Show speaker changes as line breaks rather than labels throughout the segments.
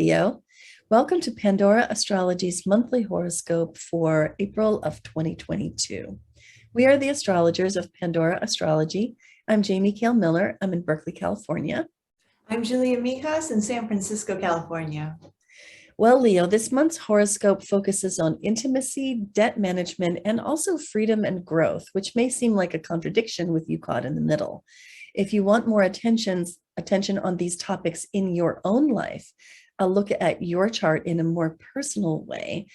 Leo. Welcome to Pandora Astrology's monthly horoscope for April of 2022. We are the astrologers of Pandora Astrology. I'm Jamie Kale Miller. I'm in Berkeley, California.
I'm Julia Mijas in San Francisco, California.
Well, Leo, this month's horoscope focuses on intimacy, debt management, and also freedom and growth, which may seem like a contradiction with you caught in the middle. If you want more attention on these topics in your own life, a look at your chart in a more personal way,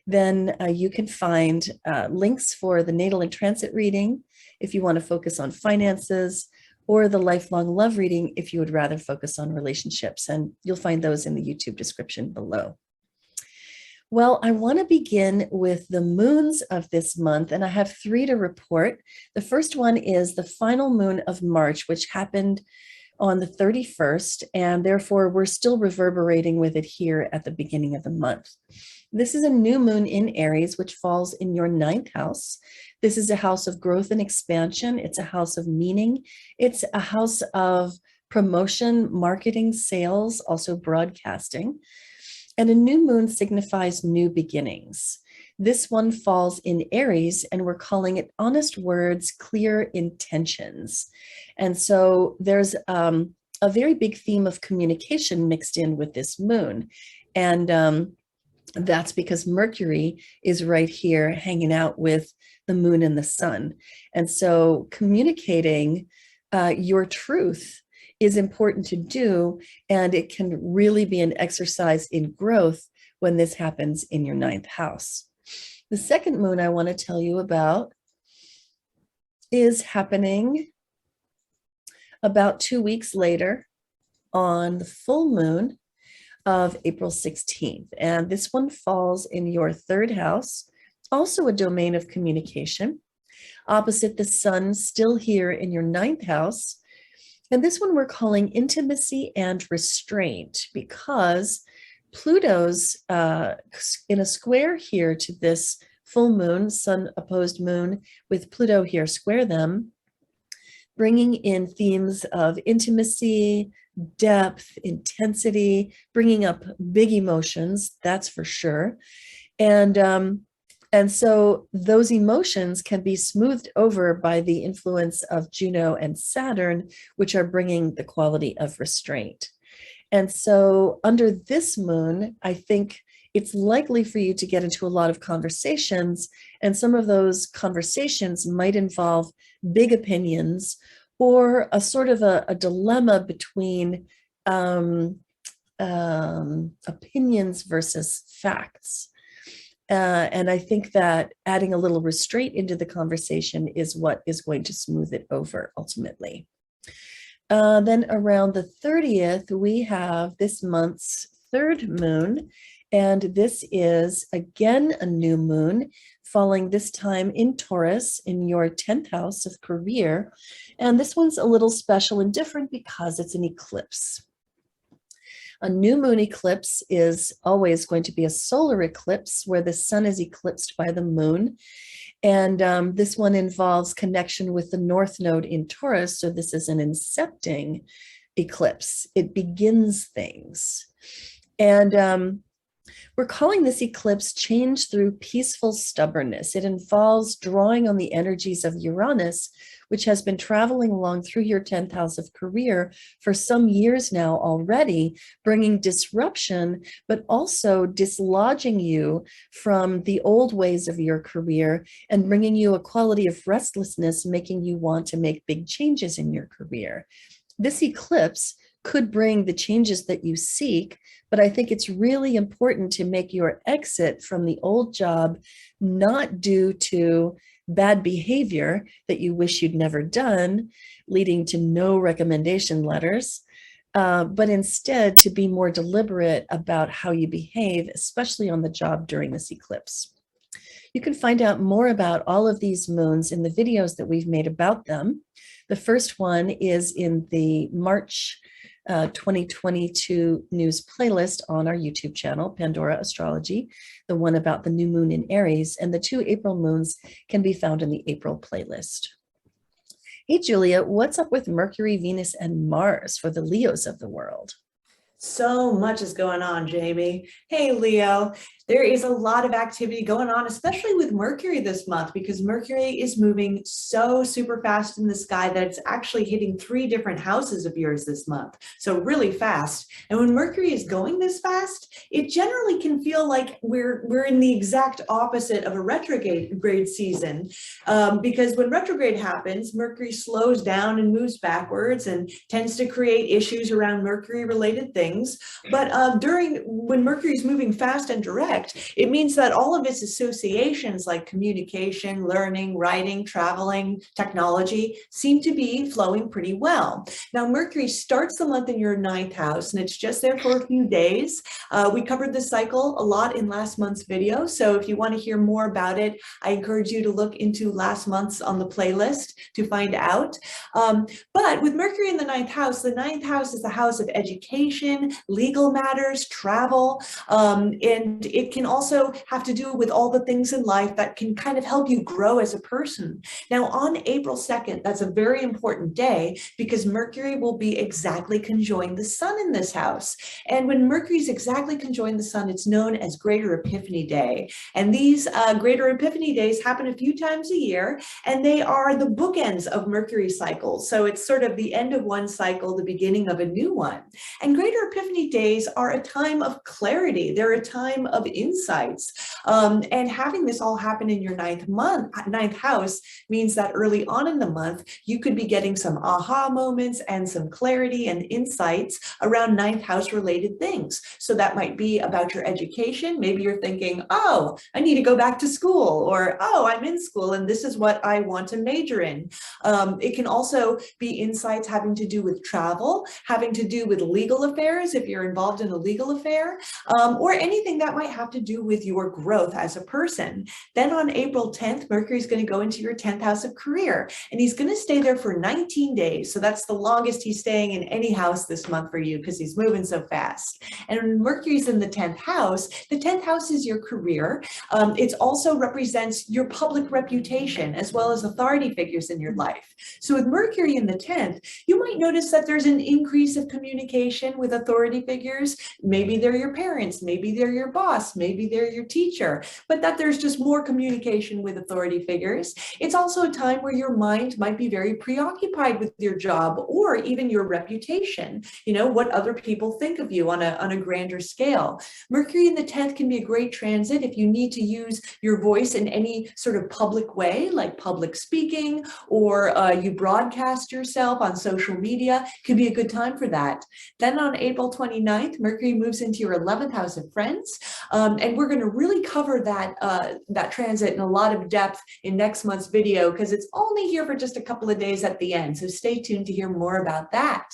then you can find links for the natal and transit reading if you want to focus on finances, or the lifelong love reading if you would rather focus on relationships. And you'll find those in the YouTube description below. Well, I want to begin with the moons of this month, and I have three to report. The first one is the final moon of March, which happened on the 31st, and therefore we're still reverberating with it here at the beginning of the month. This is a new moon in Aries, which falls in your ninth house. This is a house of growth and expansion. It's a house of meaning. It's a house of promotion, marketing, sales, also broadcasting. And a new moon signifies new beginnings. This one falls in Aries, and we're calling it honest words, clear intentions. And so there's a very big theme of communication mixed in with this moon. And that's because Mercury is right here hanging out with the moon and the sun. And so communicating your truth is important to do, and it can really be an exercise in growth when this happens in your ninth house. The second moon I want to tell you about is happening about 2 weeks later on the full moon of April 16th. And this one falls in your third house, also a domain of communication, opposite the sun, still here in your ninth house. And this one we're calling intimacy and restraint, because Pluto's in a square here to this full moon, sun opposed moon, with Pluto here square them, bringing in themes of intimacy, depth, intensity, bringing up big emotions, that's for sure. And so those emotions can be smoothed over by the influence of Juno and Saturn, which are bringing the quality of restraint. And so under this moon, I think it's likely for you to get into a lot of conversations, and some of those conversations might involve big opinions or a sort of a dilemma between opinions versus facts. And I think that adding a little restraint into the conversation is what is going to smooth it over ultimately. Then around the 30th, we have this month's third moon, and this is again a new moon falling this time in Taurus in your 10th house of career. And this one's a little special and different because it's an eclipse. A new moon eclipse is always going to be a solar eclipse where the sun is eclipsed by the moon. And this one involves connection with the North Node in Taurus. So this is an incepting eclipse. It begins things. And we're calling this eclipse change through peaceful stubbornness. It involves drawing on the energies of Uranus, which has been traveling along through your 10th house of career for some years now already, bringing disruption, but also dislodging you from the old ways of your career and bringing you a quality of restlessness, making you want to make big changes in your career. This eclipse could bring the changes that you seek, but I think it's really important to make your exit from the old job not due to bad behavior that you wish you'd never done, leading to no recommendation letters, but instead to be more deliberate about how you behave, especially on the job during this eclipse. You can find out more about all of these moons in the videos that we've made about them. The first one is in the March 2022 news playlist on our YouTube channel, Pandora Astrology, the one about the new moon in Aries, and the 2 April moons can be found in the April playlist. Hey, Julia, what's up with Mercury, Venus, and Mars for the Leos of the world?
So much is going on, Jamie. Hey, Leo. There is a lot of activity going on, especially with Mercury this month, because Mercury is moving so super fast in the sky that it's actually hitting 3 different houses of yours this month. So really fast. And when Mercury is going this fast, it generally can feel like we're in the exact opposite of a retrograde season, because when retrograde happens, Mercury slows down and moves backwards and tends to create issues around Mercury-related things. But when Mercury is moving fast and direct, it means that all of its associations like communication, learning, writing, traveling, technology seem to be flowing pretty well. Now, Mercury starts the month in your 9th house, and it's just there for a few days. We covered this cycle a lot in last month's video, so if you want to hear more about it, I encourage you to look into last month's on the playlist to find out. But with Mercury in the 9th house is the house of education, legal matters, travel, and it can also have to do with all the things in life that can kind of help you grow as a person. Now, on April 2nd, that's a very important day because Mercury will be exactly conjoined the sun in this house. And when Mercury is exactly conjoined the sun, it's known as Greater Epiphany Day. And these Greater Epiphany days happen a few times a year, and they are the bookends of Mercury cycles. So it's sort of the end of one cycle, the beginning of a new one. And Greater Epiphany days are a time of clarity. They're a time of insights. And having this all happen in your 9th house means that early on in the month, you could be getting some aha moments and some clarity and insights around 9th house related things. So that might be about your education. Maybe you're thinking, oh, I need to go back to school, or, oh, I'm in school and this is what I want to major in. It can also be insights having to do with travel, having to do with legal affairs if you're involved in a legal affair, or anything that might have to do with your growth as a person. Then on April 10th, Mercury is going to go into your 10th house of career, and he's going to stay there for 19 days. So that's the longest he's staying in any house this month for you because he's moving so fast. And when Mercury's in the 10th house is your career. It also represents your public reputation as well as authority figures in your life. So with Mercury in the 10th, you might notice that there's an increase of communication with authority figures. Maybe they're your parents, maybe they're your boss, maybe they're your teacher, but that there's just more communication with authority figures. It's also a time where your mind might be very preoccupied with your job or even your reputation, you know, what other people think of you on a grander scale. Mercury in the 10th can be a great transit if you need to use your voice in any sort of public way, like public speaking, or you broadcast yourself on social media. Could be a good time for that. Then on April 29th, Mercury moves into your 11th house of friends, and we're going to really cover that transit in a lot of depth in next month's video because it's only here for just a couple of days at the end. So stay tuned to hear more about that.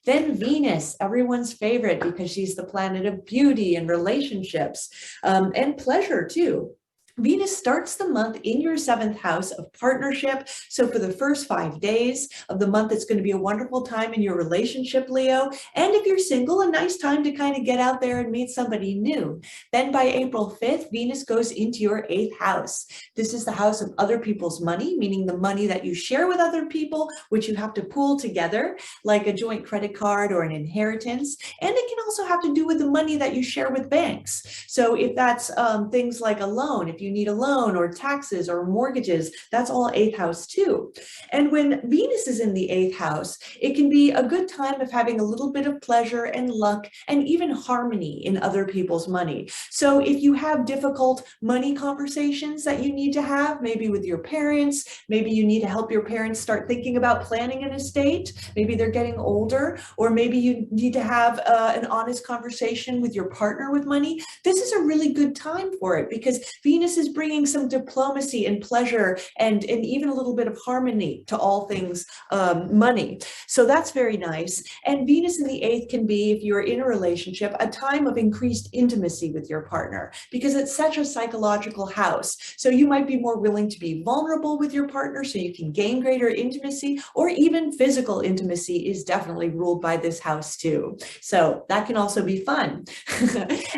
Then Venus, everyone's favorite because she's the planet of beauty and relationships, and pleasure too. Venus starts the month in your 7th house of partnership. So for the first 5 days of the month, it's going to be a wonderful time in your relationship, Leo. And if you're single, a nice time to kind of get out there and meet somebody new. Then by April 5th, Venus goes into your 8th house. This is the house of other people's money, meaning the money that you share with other people, which you have to pool together, like a joint credit card or an inheritance. And it can also have to do with the money that you share with banks. So if that's things like a loan, if you need a loan or taxes or mortgages, that's all 8th house too. And when Venus is in the 8th house, it can be a good time of having a little bit of pleasure and luck and even harmony in other people's money. So if you have difficult money conversations that you need to have, maybe with your parents, maybe you need to help your parents start thinking about planning an estate, maybe they're getting older, or maybe you need to have an honest conversation with your partner with money, this is a really good time for it because Venus is bringing some diplomacy and pleasure and even a little bit of harmony to all things money. So that's very nice. And Venus in the 8th can be, if you're in a relationship, a time of increased intimacy with your partner because it's such a psychological house. So you might be more willing to be vulnerable with your partner so you can gain greater intimacy, or even physical intimacy is definitely ruled by this house too. So that can also be fun.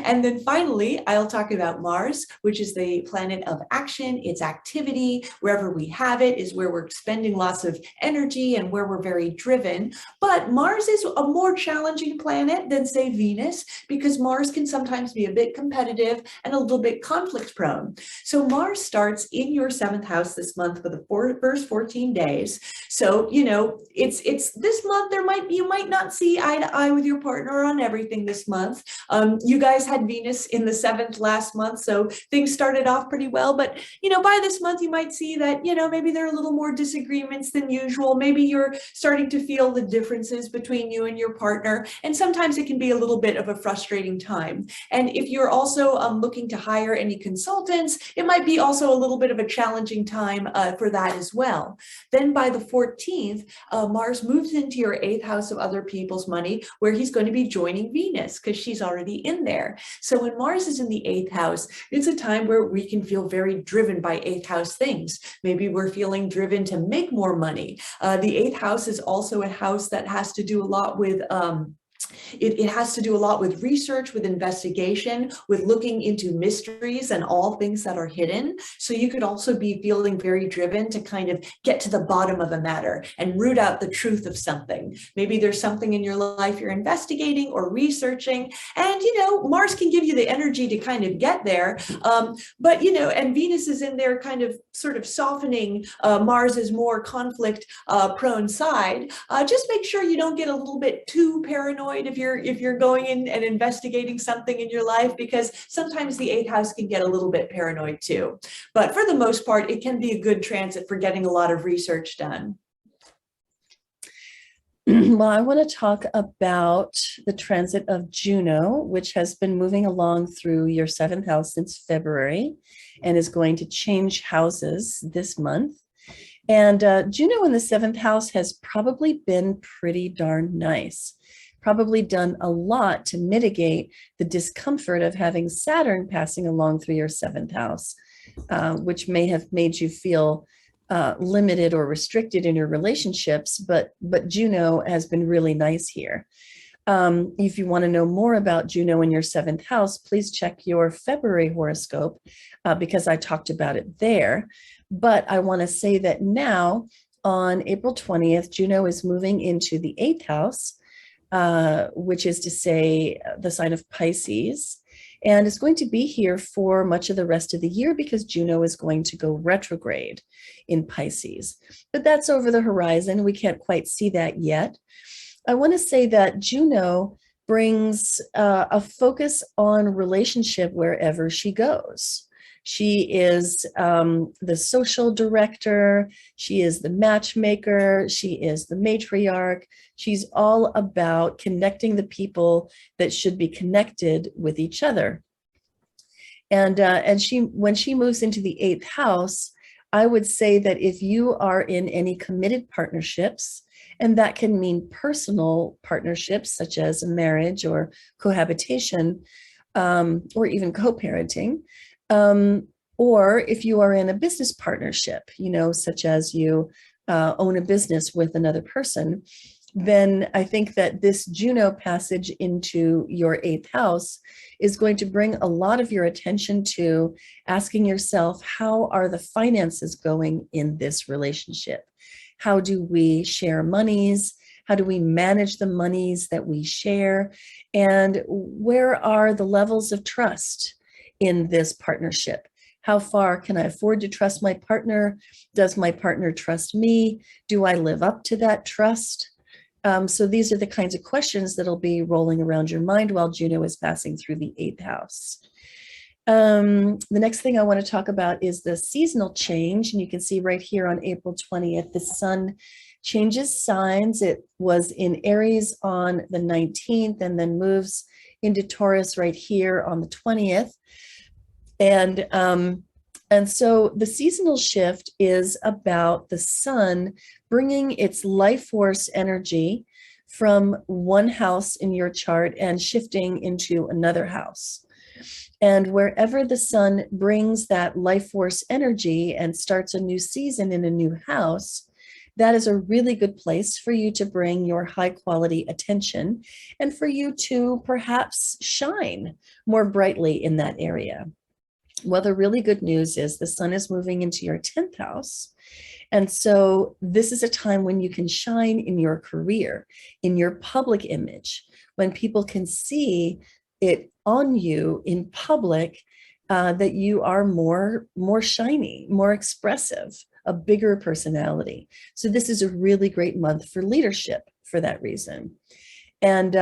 And then finally, I'll talk about Mars, which is the planet of action, it's activity. Wherever we have it is where we're expending lots of energy and where we're very driven. But Mars is a more challenging planet than, say, Venus, because Mars can sometimes be a bit competitive and a little bit conflict prone. So Mars starts in your 7th house this month for the first 14 days. So, you know, it's this month, you might not see eye to eye with your partner on everything this month. You guys had Venus in the 7th last month, so things started off pretty well. But, you know, by this month, you might see that, you know, maybe there are a little more disagreements than usual. Maybe you're starting to feel the differences between you and your partner. And sometimes it can be a little bit of a frustrating time. And if you're also looking to hire any consultants, it might be also a little bit of a challenging time for that as well. Then by the 14th, Mars moves into your 8th house of other people's money, where he's going to be joining Venus because she's already in there. So when Mars is in the 8th house, it's a time where we can feel very driven by 8th house things. Maybe we're feeling driven to make more money. The 8th house is also a house that has to do a lot with it has to do a lot with research, with investigation, with looking into mysteries and all things that are hidden. So you could also be feeling very driven to kind of get to the bottom of a matter and root out the truth of something. Maybe there's something in your life you're investigating or researching, and, you know, Mars can give you the energy to kind of get there. But, you know, and Venus is in there kind of sort of softening Mars's more conflict prone side. Just make sure you don't get a little bit too paranoid if you're going in and investigating something in your life, because sometimes the 8th house can get a little bit paranoid too. But for the most part, it can be a good transit for getting a lot of research done.
Well, I want to talk about the transit of Juno, which has been moving along through your 7th house since February and is going to change houses this month. And Juno in the 7th house has probably been pretty darn nice. Probably done a lot to mitigate the discomfort of having Saturn passing along through your 7th house, which may have made you feel limited or restricted in your relationships, but Juno has been really nice here. If you want to know more about Juno in your 7th house, please check your February horoscope because I talked about it there. But I want to say that now on April 20th, Juno is moving into the 8th house, which is to say the sign of Pisces, and is going to be here for much of the rest of the year because Juno is going to go retrograde in Pisces. But that's over the horizon. We can't quite see that yet. I want to say that Juno brings a focus on relationship wherever she goes. She is the social director. She is the matchmaker. She is the matriarch. She's all about connecting the people that should be connected with each other. And when she moves into the 8th house, I would say that if you are in any committed partnerships, and that can mean personal partnerships such as a marriage or cohabitation, or even co-parenting, or if you are in a business partnership, you know, such as you own a business with another person, then I think that this Juno passage into your 8th house is going to bring a lot of your attention to asking yourself, how are the finances going in this relationship? How do we share monies? How do we manage the monies that we share? And where are the levels of trust in this partnership? How far can I afford to trust my partner? Does my partner trust me? Do I live up to that trust? So these are the kinds of questions that'll be rolling around your mind while Juno is passing through the 8th house. The next thing I want to talk about is the seasonal change. And you can see right here on April 20th, the sun changes signs. It was in Aries on the 19th and then moves into Taurus right here on the 20th. And so the seasonal shift is about the sun bringing its life force energy from one house in your chart and shifting into another house. And wherever the sun brings that life force energy and starts a new season in a new house, that is a really good place for you to bring your high quality attention and for you to perhaps shine more brightly in that area. Well, the really good news is the sun is moving into your 10th house. And so this is a time when you can shine in your career, in your public image, when people can see it on you in public, that you are more shiny, more expressive, a bigger personality. So this is a really great month for leadership for that reason. And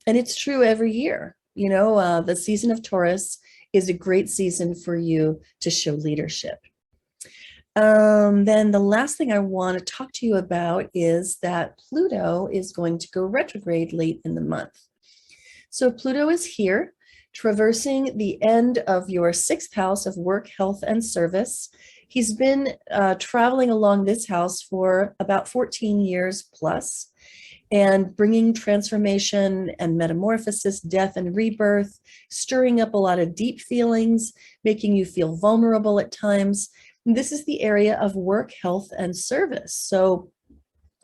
it's true every year. The season of Taurus is a great season for you to show leadership. Then the last thing I want to talk to you about is that Pluto is going to go retrograde late in the month. So Pluto is here, traversing the end of your 6th house of work, health, and service. He's been traveling along this house for about 14 years plus, and bringing transformation and metamorphosis, death and rebirth, stirring up a lot of deep feelings, making you feel vulnerable at times. And this is the area of work, health, and service. So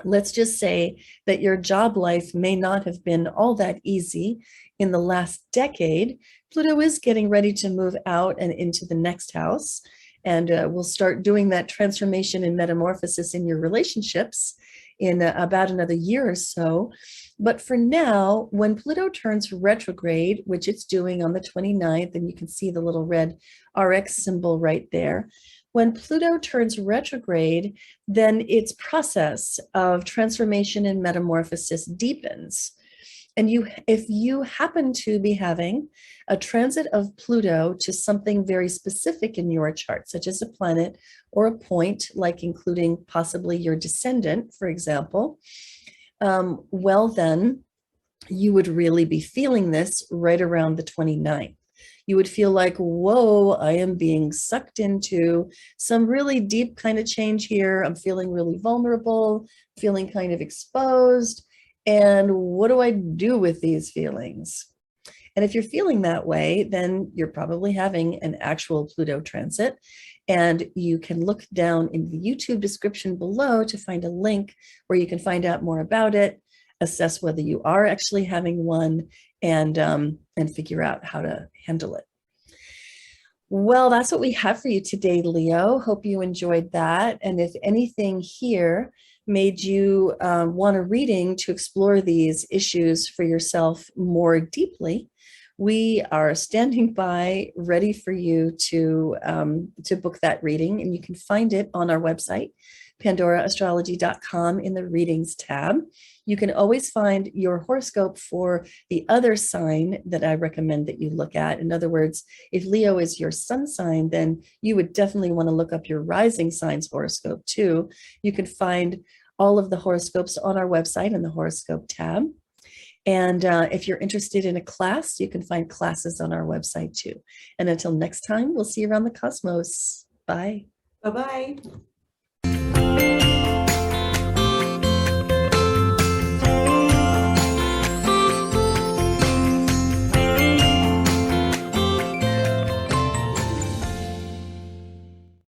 let's just say that your job life may not have been all that easy in the last decade. Pluto is getting ready to move out and into the next house. And we'll start doing that transformation and metamorphosis in your relationships in about another year or so. But for now, when Pluto turns retrograde, which it's doing on the 29th, and you can see the little red RX symbol right there. When Pluto turns retrograde, then its process of transformation and metamorphosis deepens. And if you happen to be having a transit of Pluto to something very specific in your chart, such as a planet or a point, like including possibly your descendant, for example, well, then you would really be feeling this right around the 29th. You would feel like, whoa, I am being sucked into some really deep kind of change here. I'm feeling really vulnerable, feeling kind of exposed. And what do I do with these feelings? And if you're feeling that way, then you're probably having an actual Pluto transit. And you can look down in the YouTube description below to find a link where you can find out more about it, assess whether you are actually having one, and figure out how to handle it. Well, that's what we have for you today, Leo. Hope you enjoyed that. And if anything here made you want a reading to explore these issues for yourself more deeply, we are standing by ready for you to book that reading. And you can find it on our website, pandoraastrology.com, in the readings tab. You can always find your horoscope for the other sign that I recommend that you look at. In other words, if Leo is your sun sign, then you would definitely want to look up your rising sign's horoscope too. You can find all of the horoscopes on our website in the horoscope tab. And if you're interested in a class, you can find classes on our website too. And until next time, we'll see you around the cosmos. Bye.
Bye-bye.